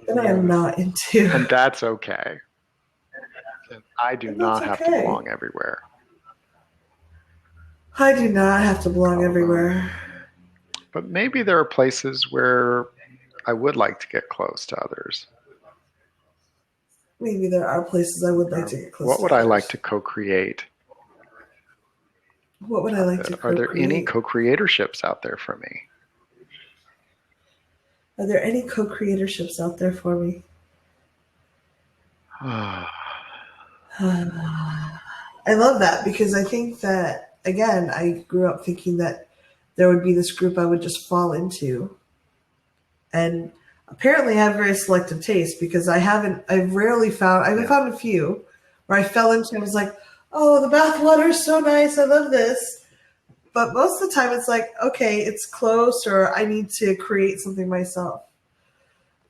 That I am not into. And that's okay. And I do not have to belong everywhere. I do not have to belong everywhere. But maybe there are places where I would like to get close to others. Maybe there are places I would like to get close to. What would I like to co-create? What would I like to co-create? Are there any co-creatorships out there for me? Are there any co-creatorships out there for me? I love that, because I think that, again, I grew up thinking that there would be this group I would just fall into. And apparently I have very selective taste, because I've rarely found, I've found a few where I fell into and was like, oh, the bathwater is so nice, I love this. But most of the time it's like, okay, it's close, or I need to create something myself.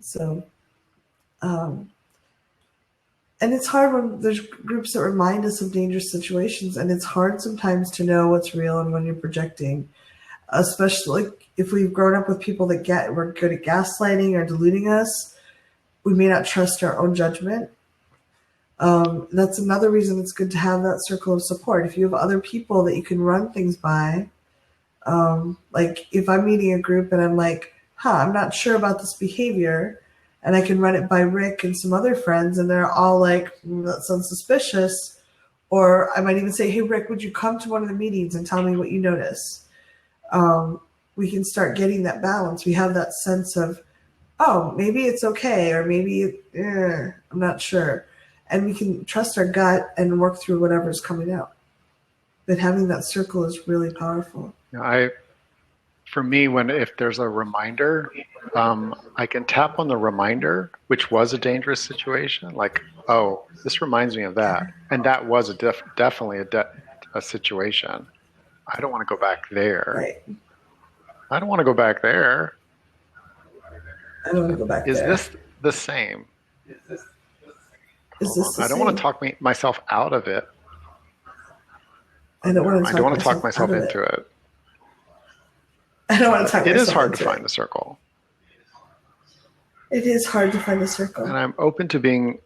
So, um, and it's hard when there's groups that remind us of dangerous situations, and it's hard sometimes to know what's real and when you're projecting, especially if we've grown up with people that were good at gaslighting or deluding us. We may not trust our own judgment. That's another reason it's good to have that circle of support. If you have other people that you can run things by, like if I'm meeting a group and I'm like, I'm not sure about this behavior, and I can run it by Rick and some other friends, and they're all like, that sounds suspicious. Or I might even say, hey, Rick, would you come to one of the meetings and tell me what you notice? We can start getting that balance. We have that sense of, oh, maybe it's okay, or maybe I'm not sure. And we can trust our gut and work through whatever's coming out. But having that circle is really powerful. For me, if there's a reminder, I can tap on the reminder, which was a dangerous situation. Like, oh, this reminds me of that, and that was definitely a situation. I don't want to go back there. Right. I don't want to go back there. I don't want to go back there. Is this the same? I don't want to talk myself out of it. I don't want to talk myself into it. I don't want to talk myself into it. It is hard to find the circle. It is hard to find a circle. And I'm open to being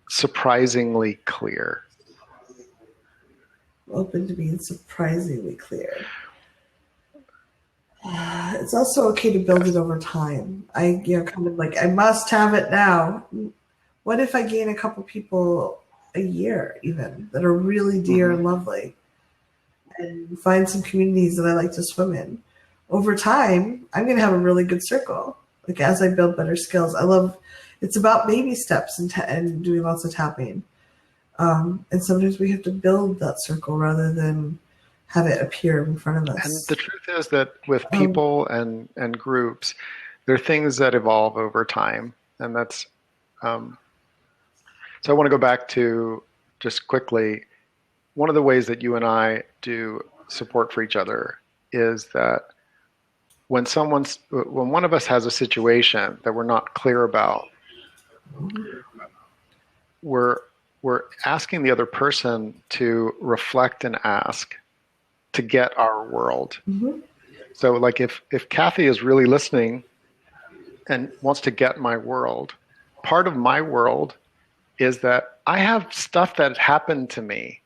surprisingly clear. Open to being surprisingly clear. It's also okay to build it over time. I must have it now. What if I gain a couple people a year even that are really dear and lovely, and find some communities that I like to swim in? Over time, I'm going to have a really good circle. Like as I build better skills, it's about baby steps and doing lots of tapping. And sometimes we have to build that circle rather than have it appear in front of us. And the truth is that with people and groups, there are things that evolve over time. And that's, so I want to go back to just quickly, one of the ways that you and I do support for each other is that when one of us has a situation that we're not clear about, we're asking the other person to reflect and ask to get our world. Mm-hmm. So like if Kathy is really listening and wants to get my world, part of my world is that I have stuff that happened to me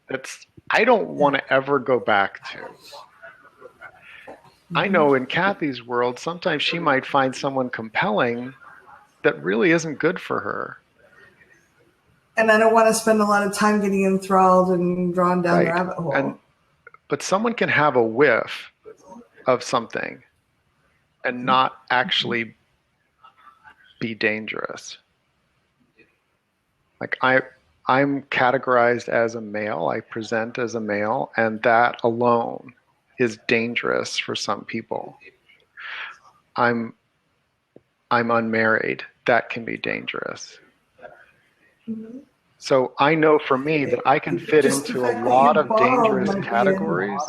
that's I don't want to ever go back to. I know in Kathy's world, sometimes she might find someone compelling that really isn't good for her. And I don't want to spend a lot of time getting enthralled and drawn down the rabbit hole. But someone can have a whiff of something and not actually be dangerous. Like I'm categorized as a male, I present as a male, and that alone is dangerous for some people. I'm unmarried, that can be dangerous. Mm-hmm. So I know for me that I can fit into a lot of dangerous categories.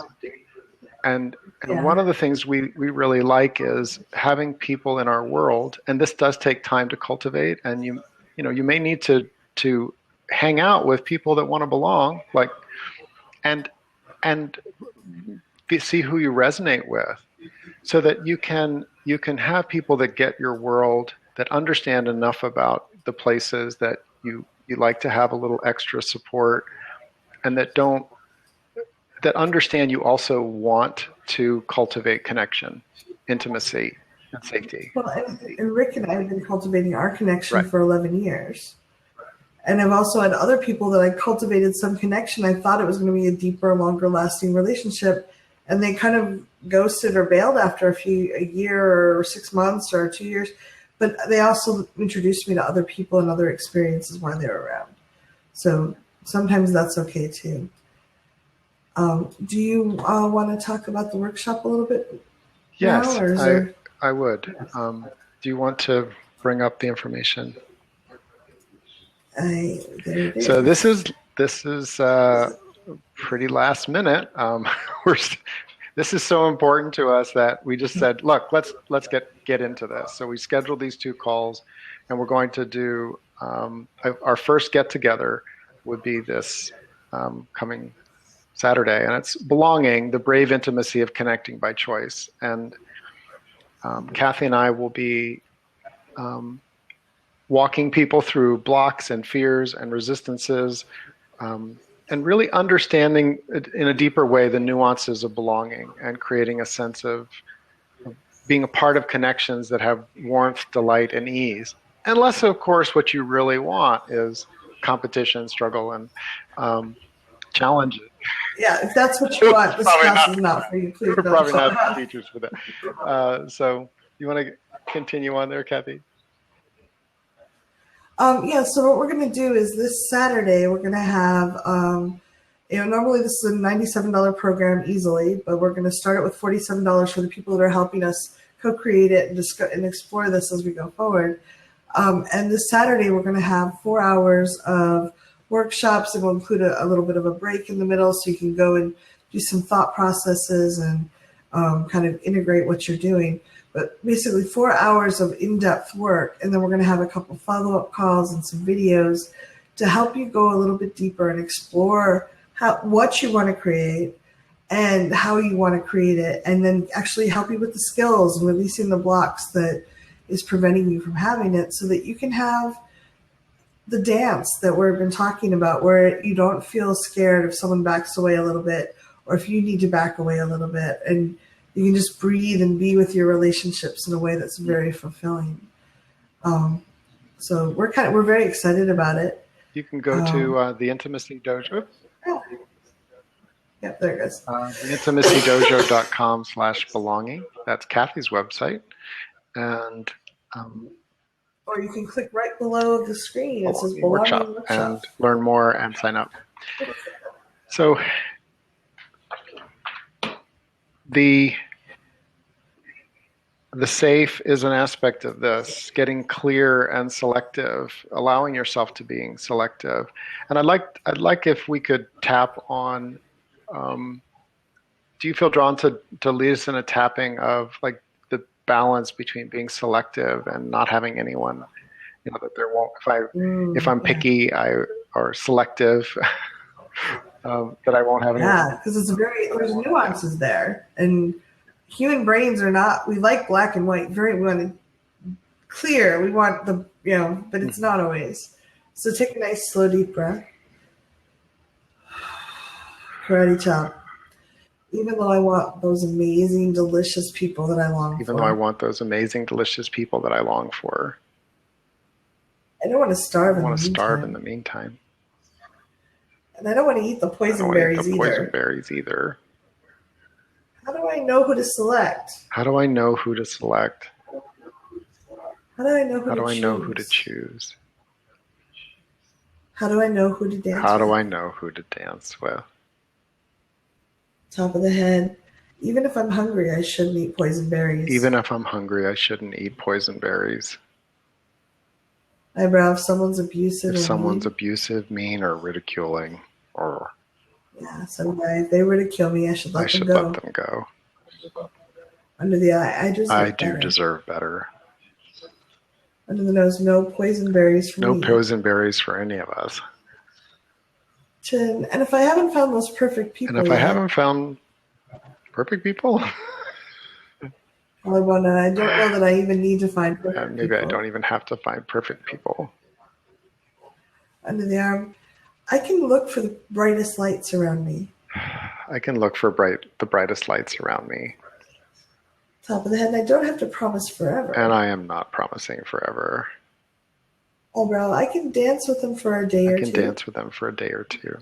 And one of the things we really like is having people in our world, and this does take time to cultivate, and you may need to hang out with people that want to belong, like and see who you resonate with, so that you can have people that get your world, that understand enough about the places that you like to have a little extra support, and that understand you also want to cultivate connection, intimacy, and safety. Well, and Rick and I have been cultivating our connection for 11 years. And I've also had other people that I cultivated some connection. I thought it was going to be a deeper, longer lasting relationship, and they kind of ghosted or bailed after a year or 6 months or 2 years. But they also introduced me to other people and other experiences while they were around. So sometimes that's okay too. Do you want to talk about the workshop a little bit? Yes, now, I would. Do you want to bring up the information? So this is pretty last minute. this is so important to us that we just said, look, let's get into this. So we scheduled these 2 calls, and we're going to do our first get together would be this coming Saturday, and it's Belonging: The Brave Intimacy of Connecting by Choice. And Kathy and I will be walking people through blocks and fears and resistances, and really understanding in a deeper way the nuances of belonging and creating a sense of being a part of connections that have warmth, delight, and ease. Unless, of course, what you really want is competition, struggle, and challenges. Yeah, if that's what you want, this class is not for you. Please We're don't probably show not up. the teachers for that. So you want to continue on there, Kathy? Yeah, so what we're going to do is this Saturday, we're going to have, normally this is a $97 program easily, but we're going to start it with $47 for the people that are helping us co-create it and explore this as we go forward. And this Saturday, we're going to have 4 hours of workshops, and we'll include a little bit of a break in the middle so you can go and do some thought processes and kind of integrate what you're doing. But basically 4 hours of in-depth work, and then we're going to have a couple follow-up calls and some videos to help you go a little bit deeper and explore what you want to create and how you want to create it, and then actually help you with the skills and releasing the blocks that is preventing you from having it, so that you can have the dance that we've been talking about, where you don't feel scared if someone backs away a little bit, or if you need to back away a little bit, and you can just breathe and be with your relationships in a way that's very fulfilling. So we're very excited about it. You can go to the Intimacy Dojo. Oh. Yep, there it goes. theintimacydojo.com/belonging. That's Kathy's website. And or you can click right below the screen. It says Belonging Workshop and learn more and sign up. So the safe is an aspect of this, getting clear and selective, allowing yourself to being selective. And I'd like if we could tap on, do you feel drawn to lead us in a tapping of like the balance between being selective and not having anyone, that there won't, if I'm picky or selective, that I won't have anyone. Yeah, because there's nuances there. And human brains are not, we like black and white, we want it clear, we want but it's not always. So take a nice, slow, deep breath. Karate chop. Even though I want those amazing, delicious people that I long for. Even though I want those amazing, delicious people that I long for. I don't want to starve. I want to starve in the meantime. And I don't want to eat the poison berries either. How do I know who to select? How do I know who to select? How do I know who to choose? How do I know who to choose? How do I know who to dance with? How do I know who to dance with? Top of the head. Even if I'm hungry, I shouldn't eat poison berries. Even if I'm hungry, I shouldn't eat poison berries. Eyebrow, if someone's abusive. If someone's abusive, mean, or ridiculing, or... Yeah, some guy, if they were to kill me, I should let them go. Under the eye, I deserve better. Under the nose, no poison berries for me. No poison berries for any of us. Chin, and if I haven't found those perfect people I haven't found perfect people... Collarbone, and I don't know that I even need to find perfect maybe people. I don't even have to find perfect people. Under the arm, I can look for the brightest lights around me. I can look for the brightest lights around me. Top of the head, I don't have to promise forever. And I am not promising forever. Eyebrow, I can dance with them for a day or two. I can dance with them for a day or two.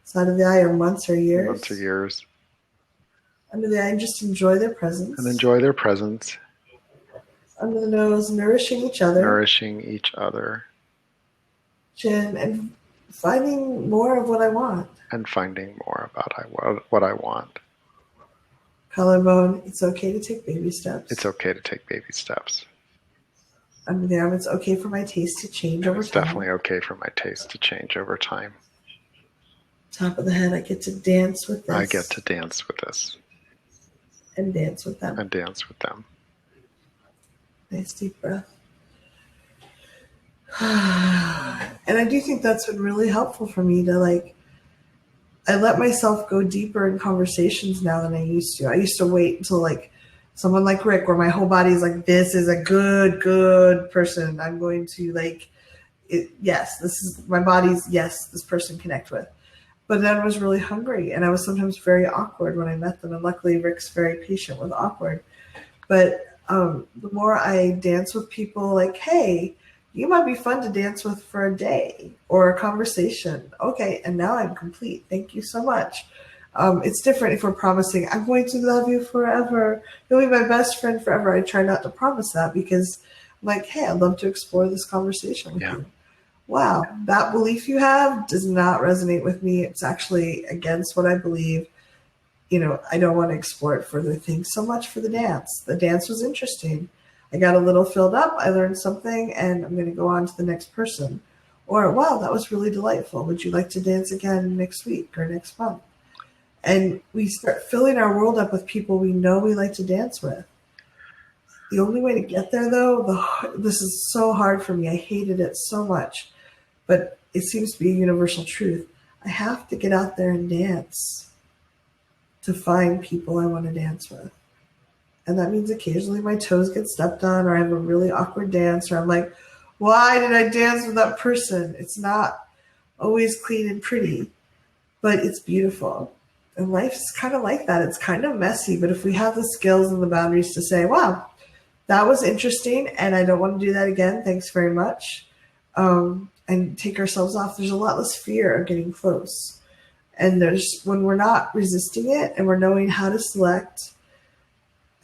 Side of the eye, or months or years. Months or years. Under the eye, just enjoy their presence. And enjoy their presence. Under the nose, nourishing each other. Nourishing each other. Chin, and finding more of what I want. And finding more about what I want. Collarbone, it's okay to take baby steps. It's okay to take baby steps. Under the arm, it's okay for my taste to change over time. It's definitely okay for my taste to change over time. Top of the head, I get to dance with this. I get to dance with this. and dance with them. And dance with them. Nice deep breath. And I do think that's been really helpful for me to like, I let myself go deeper in conversations now than I used to. I used to wait until like someone like Rick, where my whole body is like, this is a good person. I'm going to like, yes, this is my body's, yes, this person connect with. But then I was really hungry, and I was sometimes very awkward when I met them. And luckily, Rick's very patient with awkward. But the more I dance with people, like, hey, you might be fun to dance with for a day or a conversation. Okay, and now I'm complete. Thank you so much. It's different if we're promising, I'm going to love you forever. You'll be my best friend forever. I try not to promise that because I'm like, hey, I'd love to explore this conversation with you. Wow, that belief you have does not resonate with me. It's actually against what I believe. You know, I don't want to explore it further. Thanks so much for the dance. The dance was interesting. I got a little filled up. I learned something, and I'm going to go on to the next person. Or, wow, that was really delightful. Would you like to dance again next week or next month? And we start filling our world up with people we know we like to dance with. The only way to get there, though, this is so hard for me. I hated it so much. But it seems to be a universal truth. I have to get out there and dance to find people I want to dance with. And that means occasionally my toes get stepped on, or I have a really awkward dance, or I'm like, why did I dance with that person? It's not always clean and pretty, but it's beautiful. And life's kind of like that. It's kind of messy, but if we have the skills and the boundaries to say, wow, that was interesting, and I don't want to do that again, thanks very much, and take ourselves off, there's a lot less fear of getting close. And when we're not resisting it and we're knowing how to select,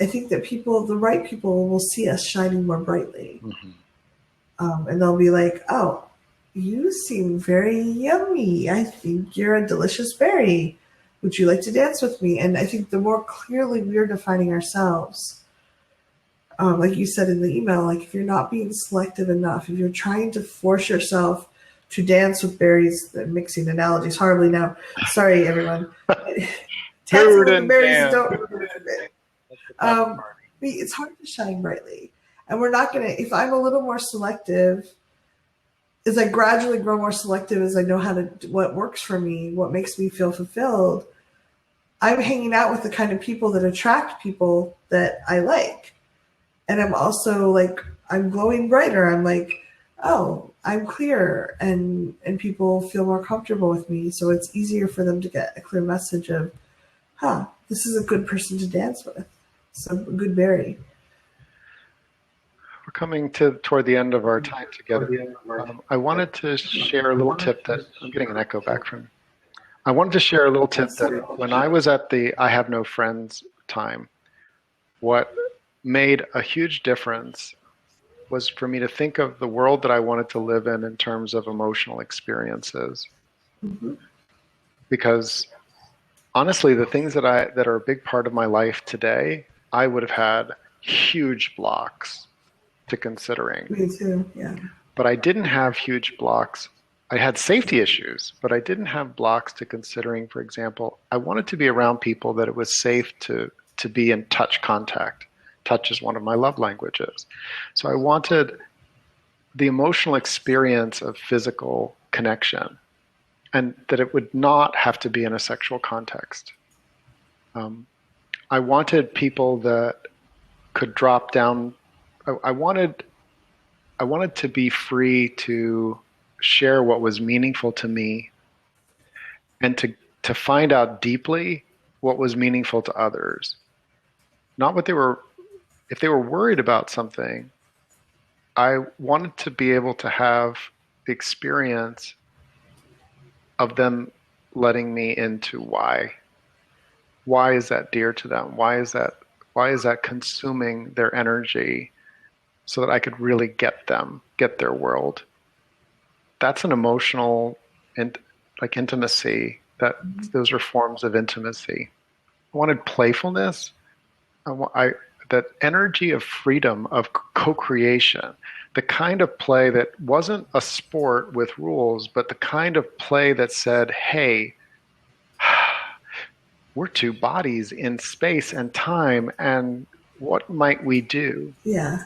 I think that the right people will see us shining more brightly. Mm-hmm. And they'll be like, oh, you seem very yummy. I think you're a delicious berry. Would you like to dance with me? And I think the more clearly we're defining ourselves, like you said in the email, like if you're not being selective enough, if you're trying to force yourself to dance with berries, mixing analogies horribly now. Sorry, everyone. Dancing with the berries don't. It's hard to shine brightly. And we're not going to, if I'm a little more selective, as I gradually grow more selective, as I know what works for me, what makes me feel fulfilled, I'm hanging out with the kind of people that attract people that I like. And I'm also like, I'm glowing brighter. I'm like, oh, I'm clear, and people feel more comfortable with me. So it's easier for them to get a clear message of, this is a good person to dance with. So a good berry. We're coming toward the end of our time together. I wanted to share a little tip that I'm getting an echo back from. I wanted to share a little tip that when I was at the I Have No Friends time, what made a huge difference was for me to think of the world that I wanted to live in terms of emotional experiences. Mm-hmm. Because honestly, the things that are a big part of my life today, I would have had huge blocks to considering. Me too, yeah. But I didn't have huge blocks. I had safety issues, but I didn't have blocks to considering. For example, I wanted to be around people that it was safe to be in touch contact. Touch is one of my love languages. So I wanted the emotional experience of physical connection, and that it would not have to be in a sexual context. I wanted people that could drop down. I wanted to be free to share what was meaningful to me, and to find out deeply what was meaningful to others. Not what they were. If they were worried about something, I wanted to be able to have the experience of them letting me into why. Why is that dear to them? Why is that consuming their energy, so that I could really get their world? That's an emotional intimacy. Those are forms of intimacy. I wanted playfulness. That energy of freedom, of co-creation, the kind of play that wasn't a sport with rules, but the kind of play that said, hey, we're two bodies in space and time, and what might we do? Yeah.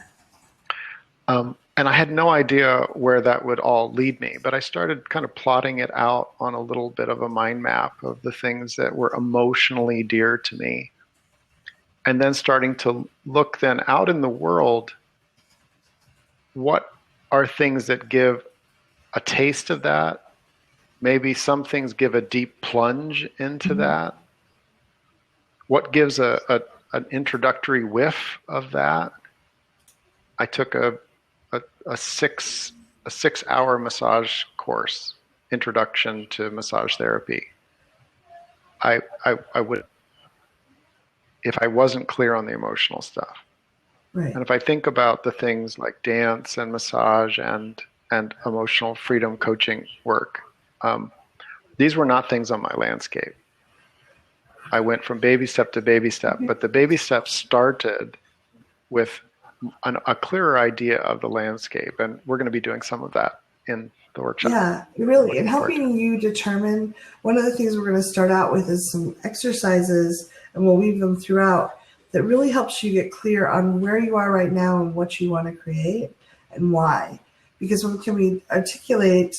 And I had no idea where that would all lead me, but I started kind of plotting it out on a little bit of a mind map of the things that were emotionally dear to me. And then starting to look then out in the world, what are things that give a taste of that? Maybe some things give a deep plunge into that. What gives an introductory whiff of that? I took a 6 hour massage course, introduction to massage therapy. I would, if I wasn't clear on the emotional stuff. Right. And if I think about the things like dance and massage and emotional freedom coaching work, these were not things on my landscape. I went from baby step to baby step, but the baby steps started with a clearer idea of the landscape, and we're going to be doing some of that in the workshop. Yeah, really. And helping you determine, one of the things we're going to start out with is some exercises, and we'll weave them throughout, that really helps you get clear on where you are right now and what you want to create and why. Because when we articulate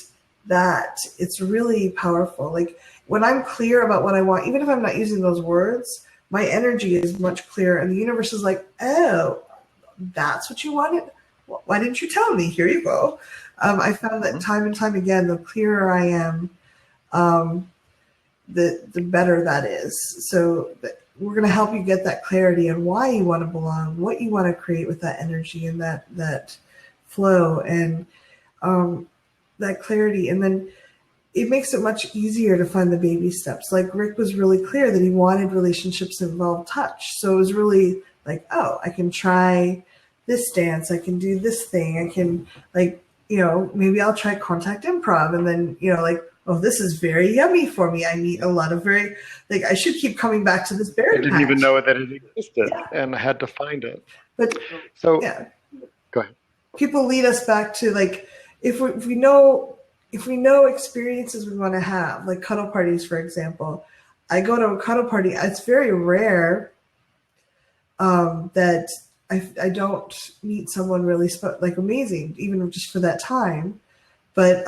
that, it's really powerful. Like when I'm clear about what I want, even if I'm not using those words, my energy is much clearer, and the universe is like, oh, that's what you wanted? Why didn't you tell me? Here you go. I found that time and time again, the clearer I am, the better that is. So we're going to help you get that clarity on why you want to belong, what you want to create with that energy and that flow and that clarity. And then it makes it much easier to find the baby steps. Like Rick was really clear that he wanted relationships that involve touch. So it was really like, oh, I can try this dance. I can do this thing. I can maybe I'll try contact improv. And then, oh, this is very yummy for me. I meet a lot of I should keep coming back to this berry I didn't patch. even know that it existed and I had to find it. But so go ahead. People lead us back to if we know experiences we want to have, like cuddle parties, for example. I go to a cuddle party. It's very rare that I don't meet someone really amazing, even just for that time. But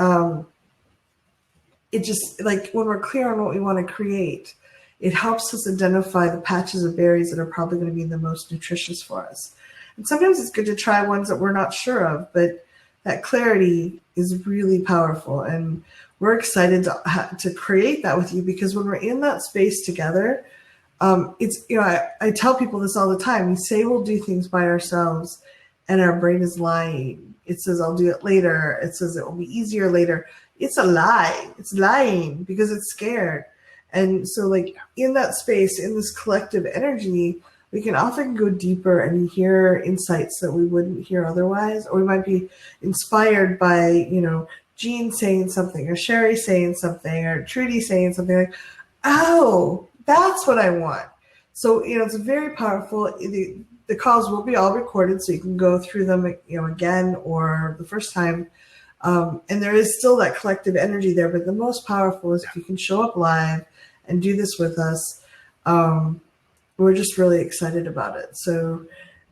it just when we're clear on what we want to create, it helps us identify the patches of berries that are probably going to be the most nutritious for us. And sometimes it's good to try ones that we're not sure of, but that clarity is really powerful. And we're excited to create that with you, because when we're in that space together, it's, I tell people this all the time. We say we'll do things by ourselves and our brain is lying. It says, I'll do it later. It says it will be easier later. It's a lie. It's lying because it's scared. And so in that space, in this collective energy, we can often go deeper and hear insights that we wouldn't hear otherwise. Or we might be inspired by, Jean saying something, or Sherry saying something, or Trudy saying something like, oh, that's what I want. So, it's very powerful. The calls will be all recorded, so you can go through them, again or the first time. And there is still that collective energy there, but the most powerful is if you can show up live and do this with us. We're just really excited about it. So,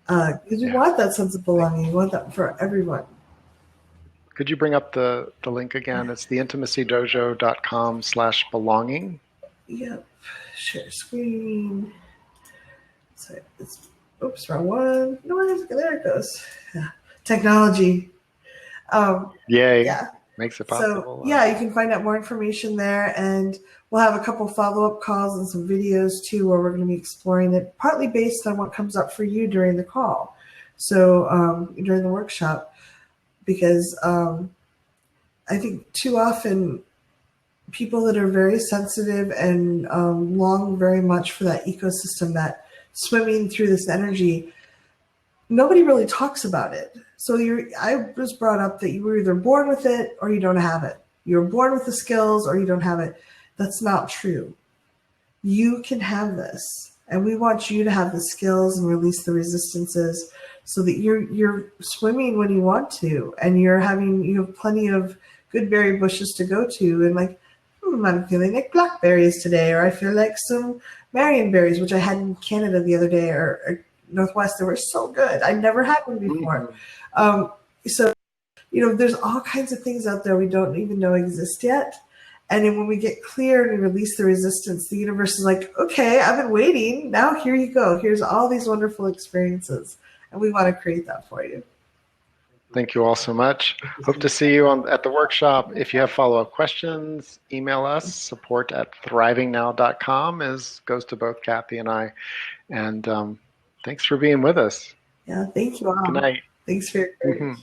because we want that sense of belonging. We want that for everyone. Could you bring up the link again? It's theintimacydojo.com/belonging. Yep. Share screen. So oops, wrong one. No, there it goes. Yeah. Technology. Yay. Yeah. Makes it possible. So, you can find out more information there, and we'll have a couple follow-up calls and some videos too, where we're going to be exploring it, partly based on what comes up for you during the call. So during the workshop, because I think too often people that are very sensitive and long very much for that ecosystem, that swimming through this energy, nobody really talks about it. So I was brought up that you were either born with it or you don't have it. You're born with the skills or you don't have it. That's not true. You can have this. And we want you to have the skills and release the resistances so that you're swimming when you want to, and you have plenty of good berry bushes to go to, and I'm feeling like blackberries today, or I feel like some Marionberries, which I had in Canada the other day, or Northwest. They were so good. I'd never had one before. So, there's all kinds of things out there we don't even know exist yet. And then when we get clear and we release the resistance, the universe is like, okay, I've been waiting. Now here you go. Here's all these wonderful experiences. And we want to create that for you. Thank you all so much. Hope to see you at the workshop. If you have follow-up questions, email us. support@thrivingnow.com goes to both Kathy and I. And thanks for being with us. Yeah, thank you all. Good night. Thanks for your courage.